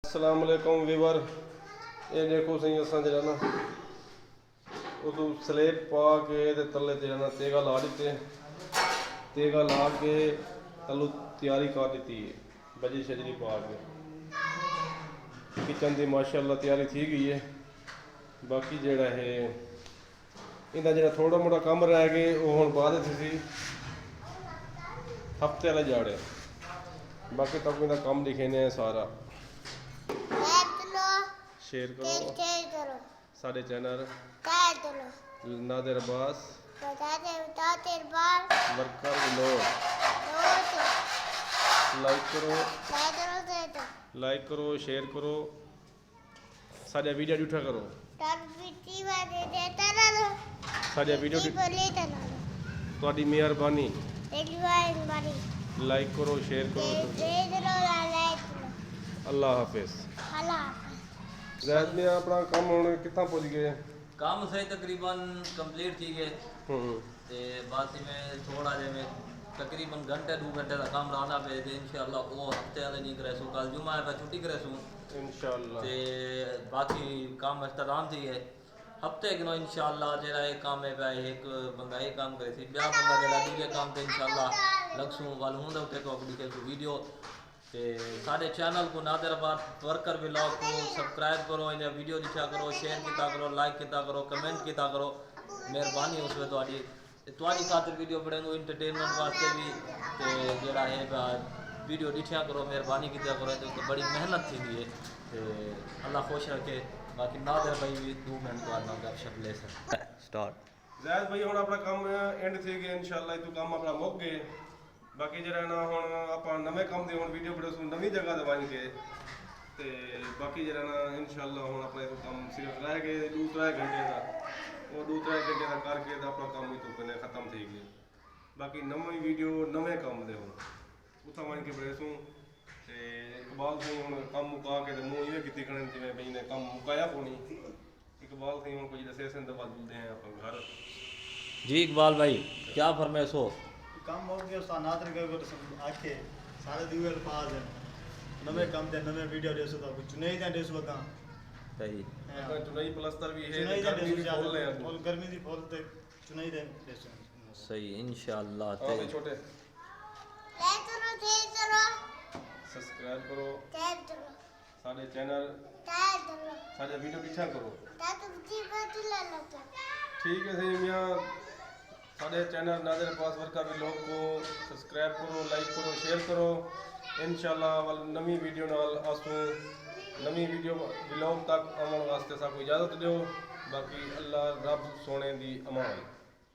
अस्सलाम वालेकुम वीवर। ये देखो सही असा जो ना उस स्लेब पा के तले ना तेगा ला दिते, तेगा ला के तलू तैयारी कर दी है बजरी शजरी पा के। किचन की माशाअल्लाह तैयारी थी गई है। बाकी जोड़ा है इनका जो थोड़ा मोटा कम रह गए वो हम बाद सी हफ्ते वाले जाड़े। बाकी तक इनका कम लिखे ने सारा। शेयर करो साढ़े channel Nadir Abbas worker vlog. Like करो शेयर करो साढ़े वीडियो उठा करो साढ़े वीडियो थोड़ी मेहरबानी। लाइक करो शेयर करो। अल्लाह हाफिज। जैद में अपना काम होने कितना पहुंच गए? काम सही तकरीबन कंप्लीट थी गए ते बस में थोड़ा जे में तकरीबन घंटे 2 घंटे का काम रहना पे थे। इंशाअल्लाह वो हफ्ते वाले नहीं करे सो कल जुमा है छुट्टी करे सो इंशाअल्लाह ते बाकी काम इख्तिताम थी है हफ्ते गिनो इंशाअल्लाह जेड़ा एक काम है भाई एक बंदा एक काम करे थी बया बंदा जेड़ा दूसरे काम पे इंशाअल्लाह लगसू वाल हुंदा उते को अपनी के वीडियो ते सारे चैनल को नादिर अब्बास वर्कर व्लॉग को सब्सक्राइब करो इन वीडियो दिखा करो शेयर किया करो लाइक किया करो कमेंट किया करो मेहरबानी उसमें तुम्हारी खातिर वीडियो बड़े इंटरटेनमेंट वास्ते भी ते जेड़ा है वीडियो दिखा करो मेहरबानी किया करो तो बड़ी मेहनत थी है ते अल्लाह खुश रखे। बाकी नादिर भाई भी 2 मिनट बाद ना गपशप ले सकते स्टार्ट। जैद भाई हम अपना काम एंड थे गए इंशाअल्लाह तू काम अपना मुक गए। बाकी जो ना हम आप नवे काम के हम वीडियो बड़े नवी जगह दवाएंगे तो बाकी जो ना इंशाअल्लाह हम अपने तो काम सिर्फ रह गए 2-3 घंटे का वो 2-3 घंटे का करके अपना काम ही तो खत्म थी गए। बाकी नवी वीडियो नवे काम दे हम उतना वन के बड़े सूँ इकबाल से हम काम मुका के मूँह इवें की खड़े जिमें भाई ने काम मुकाया कोनी। इकबाल से हम कुछ दसे से बदलते हैं अपन घर। जी इकबाल भाई क्या फरमाइश हो? काम हो गया उस्ताद नादर के आके सारे दिवे अल्फाज हैं नवे काम दे नवे वीडियो दे सो कुछ नहीं दे सो का सही चुनाई प्लस्तर भी है गर्मी दी फुल ले और गर्मी दी फुल ते चुनाई दे सो सही इंशाअल्लाह। आओ भी छोटे सब्सक्राइब करो सारे चैनल सारे वीडियो दिखा करो ठीक है सही मियाँ। साढ़े channel Nadir Abbas worker vlog को सब्सक्राइब करो लाइक करो शेयर करो इंशाअल्लाह वाल नवी वीडियो नाल आसू नवी वीडियो व्लॉग तक आने वास्ते साकू इजाज़त दो। बाकी अल्लाह रब सोने दी अमान।